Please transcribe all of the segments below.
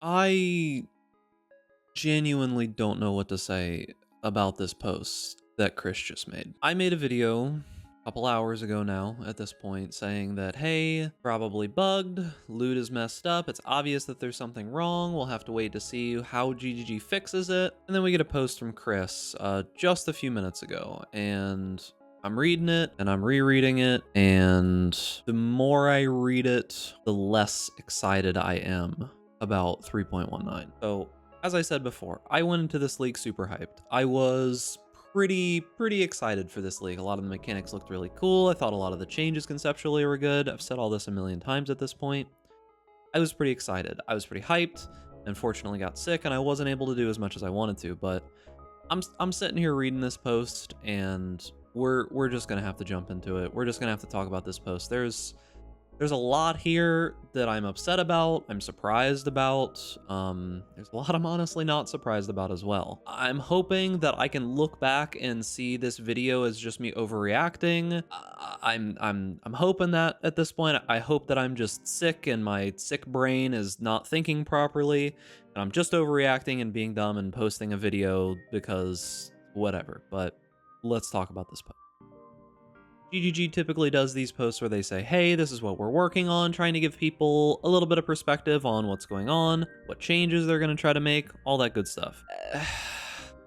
I genuinely don't know what to say about this post that Chris just made. I made a video a couple hours ago now at this point saying that, hey, probably bugged, loot is messed up, it's obvious that there's something wrong, we'll have to wait to see how GGG fixes it. And then we get a post from Chris just a few minutes ago, and I'm reading it and I'm rereading it, and the more I read it, the less excited I am about 3.19. So as I said before, I went into this league super hyped. I was pretty excited for this league. A lot of the mechanics looked really cool. I thought a lot of the changes conceptually were good. I've said all this a million times at this point. I was pretty excited. I was pretty hyped. Unfortunately got sick and I wasn't able to do as much as I wanted to, but I'm sitting here reading this post and we're just gonna have to jump into it. We're just gonna have to talk about this post. There's a lot here that I'm upset about, I'm surprised about. There's a lot I'm honestly not surprised about as well. I'm hoping that I can look back and see this video as just me overreacting. I'm hoping that at this point, I hope that I'm just sick and my sick brain is not thinking properly, and I'm just overreacting and being dumb and posting a video because whatever. But let's talk about this post. GGG typically does these posts where they say, hey, this is what we're working on, trying to give people a little bit of perspective on what's going on, what changes they're going to try to make, all that good stuff.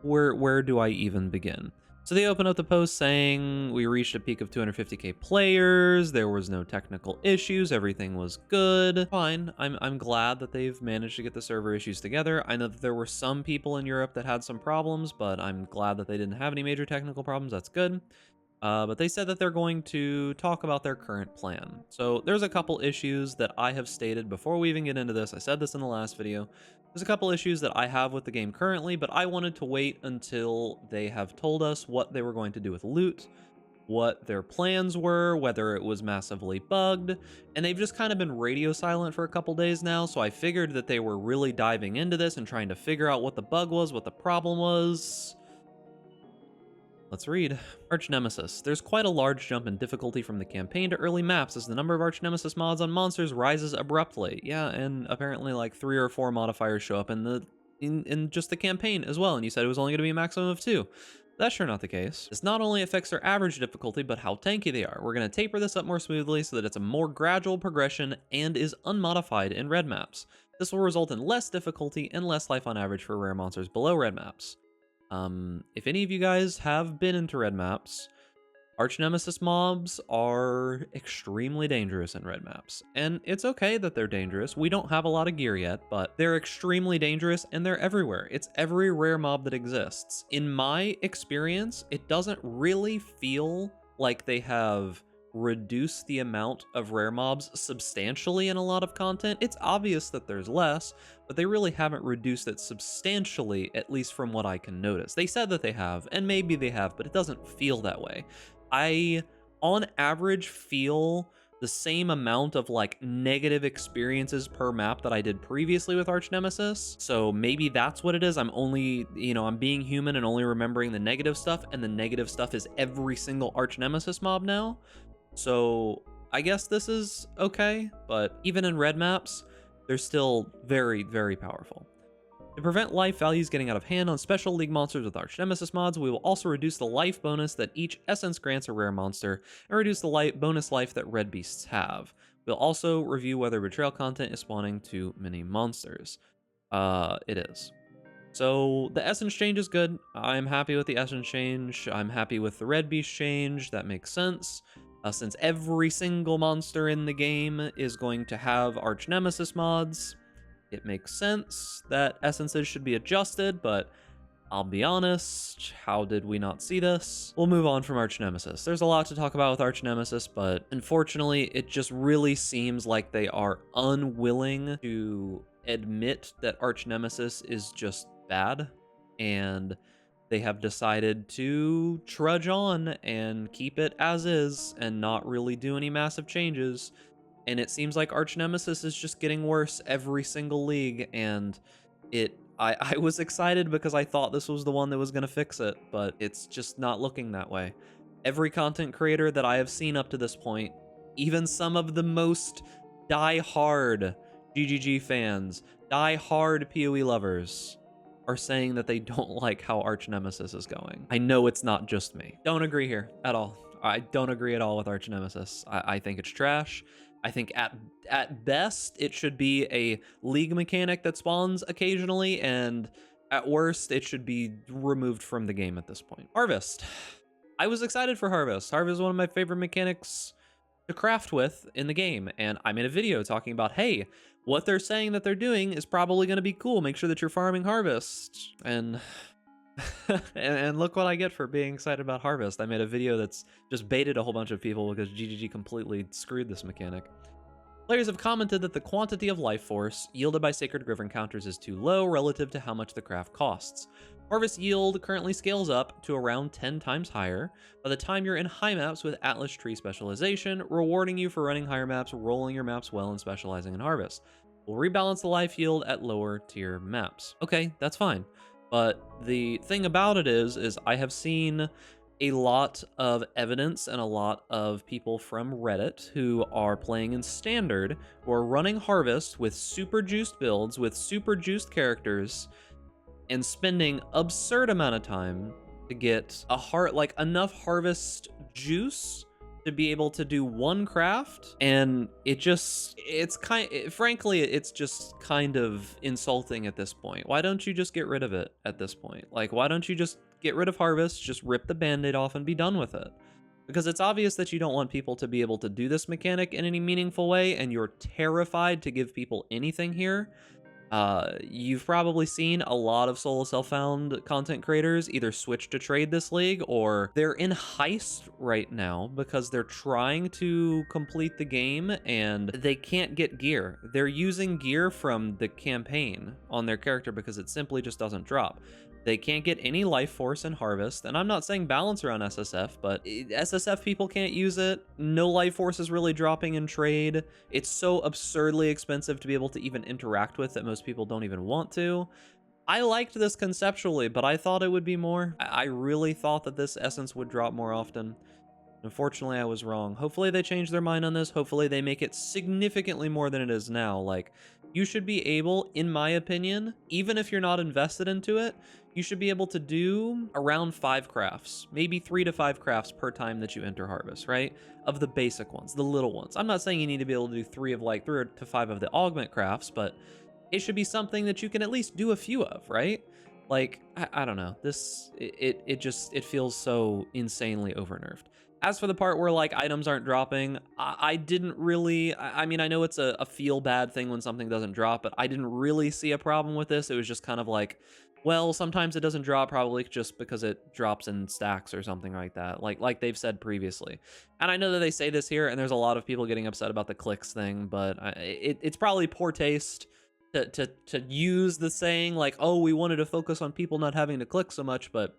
Where do I even begin? So they open up the post saying, we reached a peak of 250k players, there was no technical issues, everything was good. Fine, I'm glad that they've managed to get the server issues together. I know that there were some people in Europe that had some problems, but I'm glad that they didn't have any major technical problems, that's good. But they said that they're going to talk about their current plan. So there's a couple issues that I have stated before we even get into this. I said this in the last video. There's a couple issues that I have with the game currently, but I wanted to wait until they have told us what they were going to do with loot, what their plans were, whether it was massively bugged, and they've just kind of been radio silent for a couple days now, so I figured that they were really diving into this and trying to figure out what the bug was, what the problem was. Let's read. Arch Nemesis. There's quite a large jump in difficulty from the campaign to early maps as the number of Arch Nemesis mods on monsters rises abruptly. Yeah, and apparently like 3 or 4 modifiers show up in just the campaign as well, and you said it was only going to be a maximum of 2. That's sure not the case. This not only affects their average difficulty, but how tanky they are. We're going to taper this up more smoothly so that it's a more gradual progression and is unmodified in red maps. This will result in less difficulty and less life on average for rare monsters below red maps. If any of you guys have been into red maps, Arch Nemesis mobs are extremely dangerous in red maps. And it's okay that they're dangerous. We don't have a lot of gear yet, but they're extremely dangerous and they're everywhere. It's every rare mob that exists. In my experience, it doesn't really feel like they have reduce the amount of rare mobs substantially in a lot of content. It's obvious that there's less, but they really haven't reduced it substantially, at least from what I can notice. They said that they have, and maybe they have, but it doesn't feel that way. I, on average, feel the same amount of like negative experiences per map that I did previously with Arch Nemesis. So maybe that's what it is. I'm only, I'm being human and only remembering the negative stuff, and the negative stuff is every single Arch Nemesis mob now. So I guess this is okay, but even in red maps, they're still very powerful. To prevent life values getting out of hand on special league monsters with Arch Nemesis mods, we will also reduce the life bonus that each essence grants a rare monster, and reduce the bonus life that red beasts have. We'll also review whether betrayal content is spawning too many monsters. It is. So the essence change is good. I'm happy with the essence change. I'm happy with the red beast change. That makes sense. Since every single monster in the game is going to have Arch Nemesis mods, it makes sense that essences should be adjusted, but I'll be honest, how did we not see this? We'll move on from Arch Nemesis. There's a lot to talk about with Arch Nemesis, but unfortunately, it just really seems like they are unwilling to admit that Arch Nemesis is just bad, and they have decided to trudge on and keep it as is and not really do any massive changes. And it seems like Arch Nemesis is just getting worse every single league, and I was excited because I thought this was the one that was going to fix it, but it's just not looking that way. Every content creator that I have seen up to this point, even some of the most die-hard GGG fans, die-hard PoE lovers are saying that they don't like how Arch Nemesis is going. I know it's not just me. Don't agree here at all. I don't agree at all with Arch Nemesis. I think it's trash. I think at best, it should be a league mechanic that spawns occasionally, and at worst, it should be removed from the game at this point. Harvest. I was excited for Harvest. Harvest is one of my favorite mechanics to craft with in the game, and I made a video talking about, hey, what they're saying that they're doing is probably going to be cool. Make sure that you're farming Harvest. And and look what I get for being excited about Harvest. I made a video that's just baited a whole bunch of people because GGG completely screwed this mechanic. Players have commented that the quantity of life force yielded by Sacred Grove encounters is too low relative to how much the craft costs. Harvest yield currently scales up to around 10 times higher by the time you're in high maps with Atlas Tree Specialization, rewarding you for running higher maps, rolling your maps well, and specializing in Harvest. We'll rebalance the life yield at lower tier maps. Okay, that's fine. But the thing about it is I have seen a lot of evidence and a lot of people from Reddit who are playing in Standard, who are running Harvest with super juiced builds, with super juiced characters, and spending absurd amount of time to get enough Harvest juice to be able to do one craft, and frankly, it's just kind of insulting at this point. Why don't you just get rid of it at this point? Like, why don't you just get rid of Harvest, just rip the band-aid off and be done with it? Because it's obvious that you don't want people to be able to do this mechanic in any meaningful way, and you're terrified to give people anything here. You've probably seen a lot of solo self-found content creators either switch to trade this league, or they're in heist right now because they're trying to complete the game and they can't get gear. They're using gear from the campaign on their character because it simply just doesn't drop. They can't get any life force in Harvest, and I'm not saying balance around SSF, but SSF people can't use it. No life force is really dropping in trade. It's so absurdly expensive to be able to even interact with that most people don't even want to. I liked this conceptually, but I thought it would be more. I really thought that this essence would drop more often. Unfortunately, I was wrong. Hopefully they change their mind on this. Hopefully they make it significantly more than it is now. Like, you should be able, in my opinion, even if you're not invested into it, you should be able to do around 5 crafts, maybe 3 to 5 crafts per time that you enter Harvest, right? Of the basic ones, the little ones. I'm not saying you need to be able to do 3 to 5 of the augment crafts, but it should be something that you can at least do a few of, right? Like, I don't know. It feels so insanely overnerfed. As for the part where, like, items aren't dropping, I didn't really... I mean, I know it's a feel bad thing when something doesn't drop, but I didn't really see a problem with this. It was just kind of like, well, sometimes it doesn't drop, probably just because it drops in stacks or something like that, like they've said previously. And I know that they say this here, and there's a lot of people getting upset about the clicks thing, but it's probably poor taste to use the saying, like, oh, we wanted to focus on people not having to click so much, but...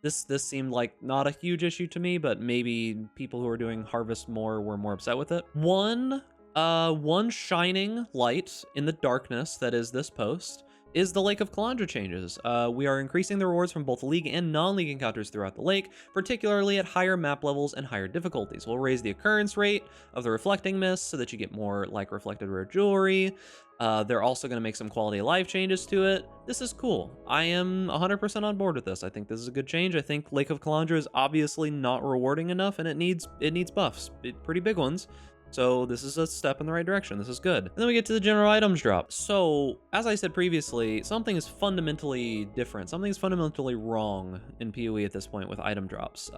This seemed like not a huge issue to me, but maybe people who are doing Harvest more were more upset with it. One shining light in the darkness that is this post is the Lake of Kalandra changes. We are increasing the rewards from both league and non-league encounters throughout the lake, particularly at higher map levels and higher difficulties. We'll raise the occurrence rate of the reflecting mist so that you get more like reflected rare jewelry. They're also going to make some quality of life changes to it. This is cool. I am 100% on board with this. I think this is a good change. I think Lake of Kalandra is obviously not rewarding enough, and it needs buffs, pretty big ones. So this is a step in the right direction. This is good. And then we get to the general items drop. So as I said previously, something is fundamentally different. Something is fundamentally wrong in PoE at this point with item drops.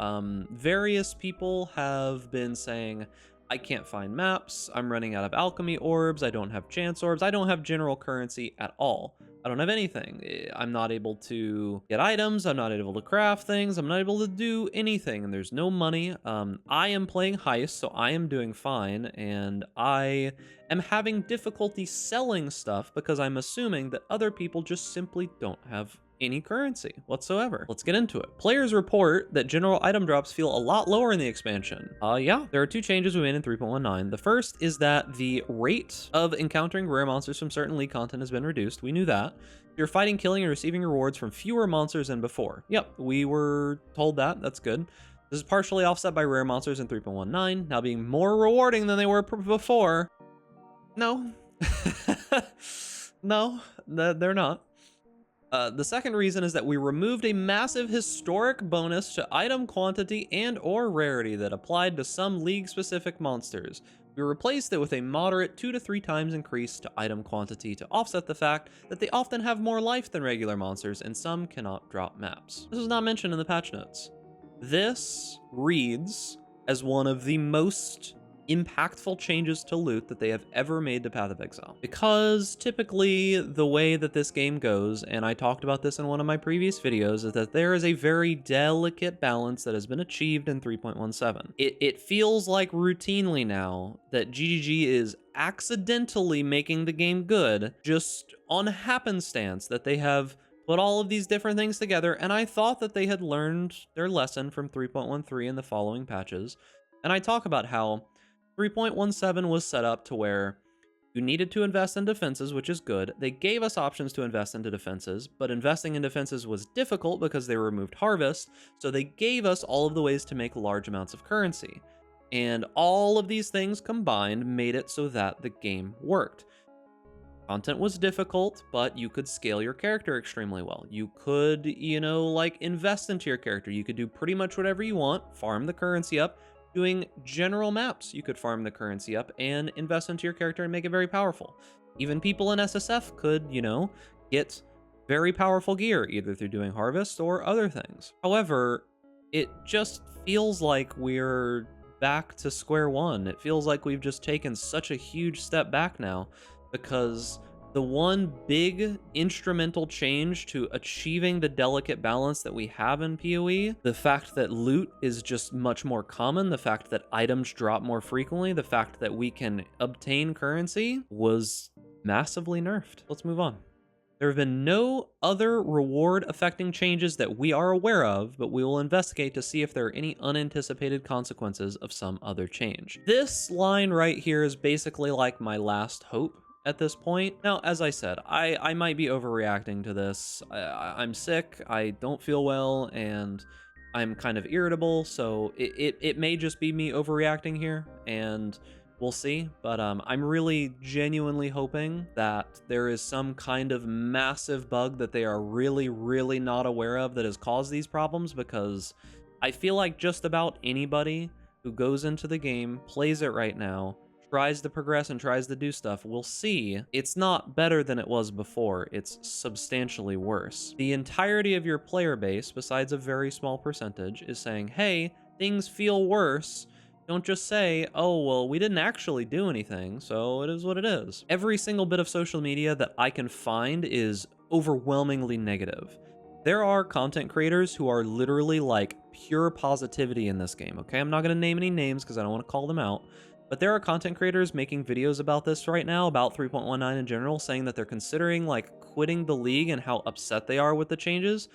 Various people have been saying, I can't find maps, I'm running out of alchemy orbs, I don't have chance orbs, I don't have general currency at all. I don't have anything. I'm not able to get items, I'm not able to craft things, I'm not able to do anything, and there's no money. I am playing heist, so I am doing fine, and I am having difficulty selling stuff because I'm assuming that other people just simply don't have any currency whatsoever. Let's get into it. Players report that general item drops feel a lot lower in the expansion. Yeah, there are 2 changes we made in 3.19. The first is that the rate of encountering rare monsters from certain league content has been reduced. We knew that. You're fighting, killing, and receiving rewards from fewer monsters than before. Yep, we were told that. That's good. This is partially offset by rare monsters in 3.19, now being more rewarding than they were before. No. No, they're not. The second reason is that we removed a massive historic bonus to item quantity and or rarity that applied to some league-specific monsters. We replaced it with a moderate 2 to 3 times increase to item quantity to offset the fact that they often have more life than regular monsters and some cannot drop maps. This was not mentioned in the patch notes. This reads as one of the most impactful changes to loot that they have ever made to Path of Exile. Because typically the way that this game goes, and I talked about this in one of my previous videos, is that there is a very delicate balance that has been achieved in 3.17. It feels like routinely now that GGG is accidentally making the game good, just on happenstance that they have put all of these different things together, and I thought that they had learned their lesson from 3.13 in the following patches. And I talk about how 3.17 was set up to where you needed to invest in defenses, which is good. They gave us options to invest into defenses, but investing in defenses was difficult because they removed harvest, so they gave us all of the ways to make large amounts of currency. And all of these things combined made it so that the game worked. Content was difficult, but you could scale your character extremely well. You could, like invest into your character. You could do pretty much whatever you want, farm the currency up. Doing general maps, you could farm the currency up and invest into your character and make it very powerful. Even people in SSF could, get very powerful gear, either through doing harvest or other things. However, it just feels like we're back to square one. It feels like we've just taken such a huge step back now, because the one big instrumental change to achieving the delicate balance that we have in PoE, the fact that loot is just much more common, the fact that items drop more frequently, the fact that we can obtain currency, was massively nerfed. Let's move on. There have been no other reward affecting changes that we are aware of, but we will investigate to see if there are any unanticipated consequences of some other change. This line right here is basically like my last hope at this point. Now, as I said, I might be overreacting to this. I'm sick, I don't feel well, and I'm kind of irritable, so it may just be me overreacting here, and we'll see. But I'm really genuinely hoping that there is some kind of massive bug that they are really, really not aware of that has caused these problems, because I feel like just about anybody who goes into the game, plays it right now, tries to progress and tries to do stuff, we'll see it's not better than it was before. It's substantially worse. The entirety of your player base, besides a very small percentage, is saying, hey, things feel worse. Don't just say, oh, well, we didn't actually do anything, so it is what it is. Every single bit of social media that I can find is overwhelmingly negative. There are content creators who are literally like pure positivity in this game, okay? I'm not going to name any names because I don't want to call them out. But there are content creators making videos about this right now, about 3.19 in general, saying that they're considering like quitting the league and how upset they are with the changes.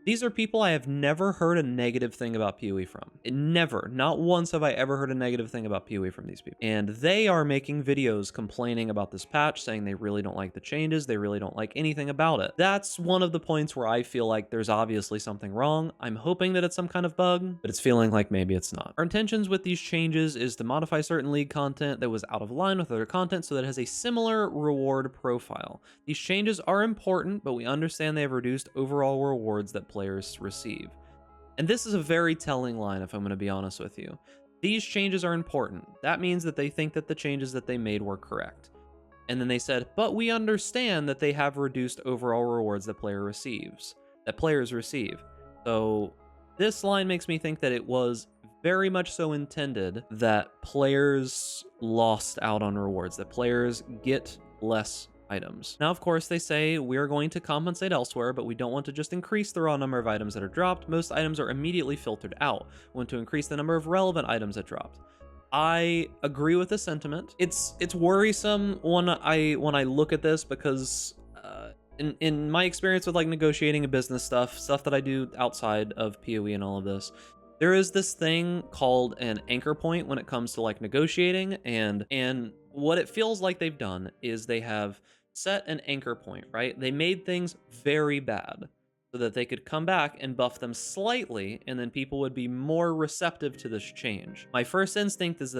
These are people I have never heard a negative thing about PoE from. Never. Not once have I ever heard a negative thing about PoE from these people. And they are making videos complaining about this patch, saying they really don't like the changes, they really don't like anything about it. That's one of the points where I feel like there's obviously something wrong. I'm hoping that it's some kind of bug, but it's feeling like maybe it's not. Our intentions with these changes is to modify certain league content that was out of line with other content so that it has a similar reward profile. These changes are important, but we understand they have reduced overall rewards that players receive. And this is a very telling line, if I'm going to be honest with you. These changes are important. That means that they think that the changes that they made were correct. And then they said, but we understand that they have reduced overall rewards that players receive. So this line makes me think that it was very much so intended that players lost out on rewards, that players get less items. Now, of course, they say we are going to compensate elsewhere, but we don't want to just increase the raw number of items that are dropped. Most items are immediately filtered out. We want to increase the number of relevant items that dropped. I agree with the sentiment. It's worrisome when I look at this, because in my experience with like negotiating and business stuff that I do outside of PoE and all of this, there is this thing called an anchor point when it comes to like negotiating, and what it feels like they've done is they have set an anchor point, right? They made things very bad so that they could come back and buff them slightly, and then people would be more receptive to this change. My first instinct is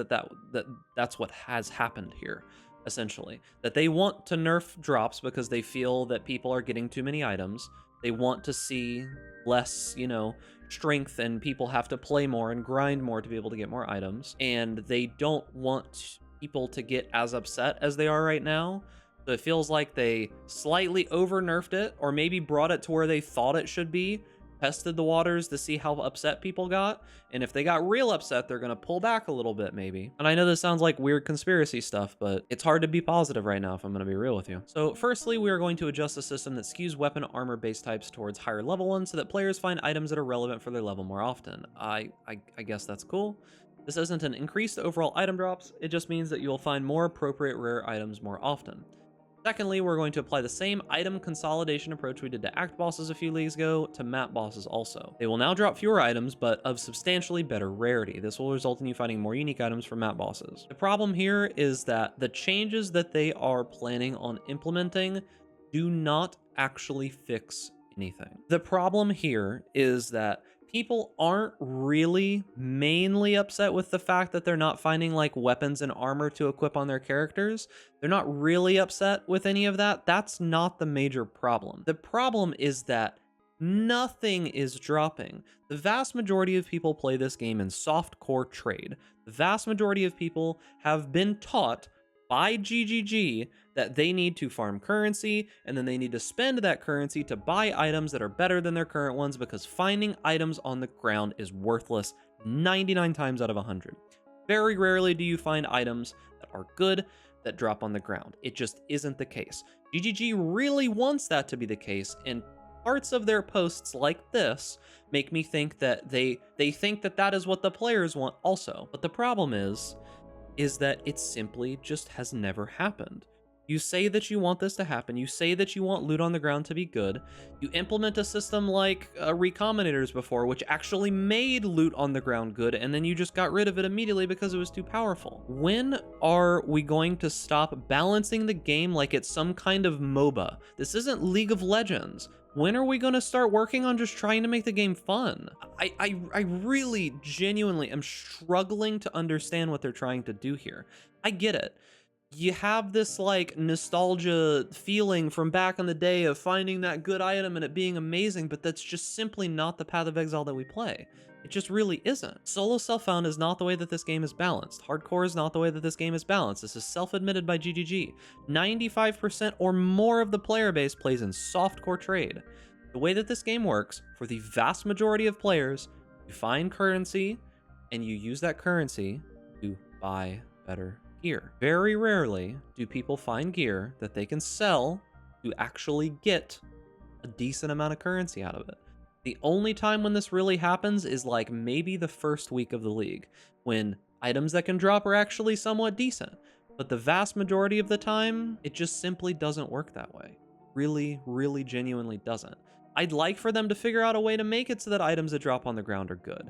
that's what has happened here. essentially. That they want to nerf drops because they feel that people are getting too many items. They want to see less, you know, strength, and people have to play more and grind more to be able to get more items. And they don't want people to get as upset as they are right now. So it feels like they slightly over nerfed it, or maybe brought it to where they thought it should be, tested the waters to see how upset people got, and if they got real upset, they're gonna pull back a little bit maybe. And I know this sounds like weird conspiracy stuff, but it's hard to be positive right now if I'm gonna be real with you. So firstly, we are going to adjust the system that skews weapon armor base types towards higher level ones so that players find items that are relevant for their level more often. I guess that's cool. This isn't an increased overall item drops, it just means that you'll find more appropriate rare items more often. Secondly, we're going to apply the same item consolidation approach we did to act bosses a few leagues ago to map bosses also. They will now drop fewer items, but of substantially better rarity. This will result in you finding more unique items from map bosses. The problem here is that the changes that they are planning on implementing do not actually fix anything. The problem here is that people aren't really mainly upset with the fact that they're not finding like weapons and armor to equip on their characters. They're not really upset with any of that. That's not the major problem. The problem is that nothing is dropping. The vast majority of people play this game in softcore trade. The vast majority of people have been taught by GGG that they need to farm currency, and then they need to spend that currency to buy items that are better than their current ones, because finding items on the ground is worthless 99 times out of 100. Very rarely do you find items that are good that drop on the ground. It just isn't the case. GGG really wants that to be the case, and parts of their posts like this make me think that they think that that is what the players want also. But the problem is that it simply just has never happened. You say that you want this to happen, you say that you want loot on the ground to be good, you implement a system like Recombinators before, which actually made loot on the ground good, and then you just got rid of it immediately because it was too powerful. When are we going to stop balancing the game like it's some kind of MOBA? This isn't League of Legends. When are we going to start working on just trying to make the game fun? I really genuinely am struggling to understand what they're trying to do here. I get it. You have this like nostalgia feeling from back in the day of finding that good item and it being amazing, but that's just simply not the path of Exile that we play. It just really isn't. Solo self-found is not the way that this game is balanced. Hardcore is not the way that this game is balanced. This is self-admitted by GGG. 95% or more of the player base plays in softcore trade. The way that this game works, for the vast majority of players, you find currency and you use that currency to buy better gear. Very rarely do people find gear that they can sell to actually get a decent amount of currency out of it. The only time when this really happens is like maybe the first week of the league, when items that can drop are actually somewhat decent. But the vast majority of the time, it just simply doesn't work that way. Really, really genuinely doesn't. I'd like for them to figure out a way to make it so that items that drop on the ground are good.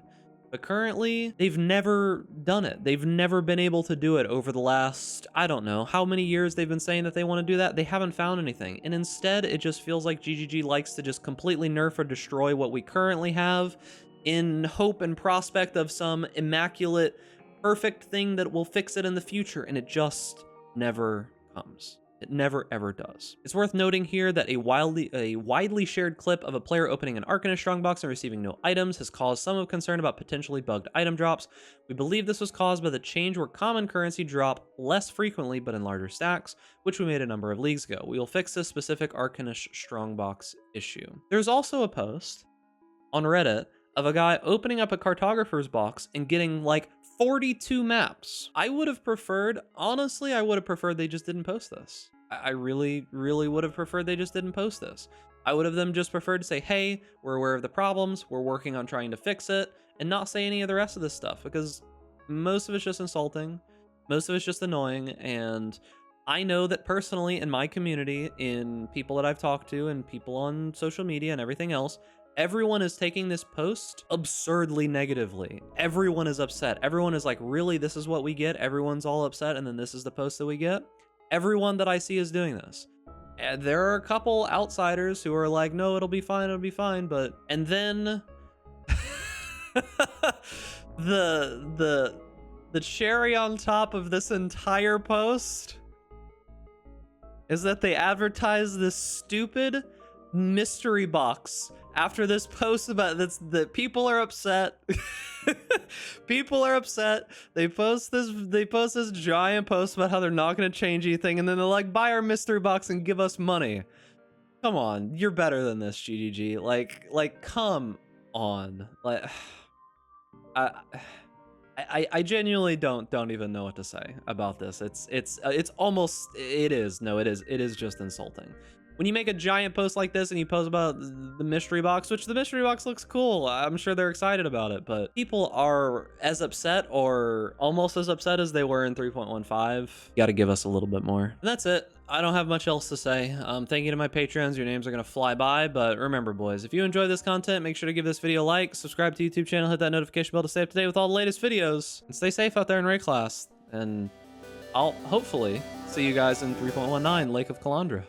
But currently, they've never done it. They've never been able to do it over the last, I don't know, how many years they've been saying that they want to do that. They haven't found anything. And instead, it just feels like GGG likes to just completely nerf or destroy what we currently have in hope and prospect of some immaculate, perfect thing that will fix it in the future. And it just never comes. It never ever does. It's worth noting here that a widely shared clip of a player opening an Arcanist strongbox and receiving no items has caused some of concern about potentially bugged item drops. We believe this was caused by the change where common currency drop less frequently but in larger stacks, which we made a number of leagues ago. We will fix this specific Arcanist strongbox issue. There's also a post on Reddit of a guy opening up a cartographer's box and getting like 42 maps. I would have preferred, honestly, I would have preferred they just didn't post this. I really, really would have preferred they just didn't post this. I would have them just preferred to say, hey, we're aware of the problems, we're working on trying to fix it, and not say any of the rest of this stuff, because most of it's just insulting, most of it's just annoying, and I know that personally in my community, in people that I've talked to, and people on social media and everything else, everyone is taking this post absurdly negatively. Everyone is upset. Everyone is like, really, this is what we get? Everyone's all upset, and then this is the post that we get? Everyone that I see is doing this. And there are a couple outsiders who are like, no, it'll be fine, but... And then... the cherry on top of this entire post is that they advertise this stupid mystery box after this post about this, that people are upset. People are upset. They post this giant post about how they're not going to change anything, and then they're like, buy our mystery box and give us money. Come on, you're better than this, GGG. Like come on. Like I genuinely don't even know what to say about this. It's almost, it is just insulting. When you make a giant post like this and you post about the mystery box, which the mystery box looks cool, I'm sure they're excited about it, but people are as upset or almost as upset as they were in 3.15. You gotta give us a little bit more. And that's it. I don't have much else to say. Thank you to my Patreons. Your names are gonna fly by, but remember, boys, if you enjoy this content, make sure to give this video a like, subscribe to the YouTube channel, hit that notification bell to stay up to date with all the latest videos, and stay safe out there in raid class. And I'll hopefully see you guys in 3.19 Lake of Kalandra.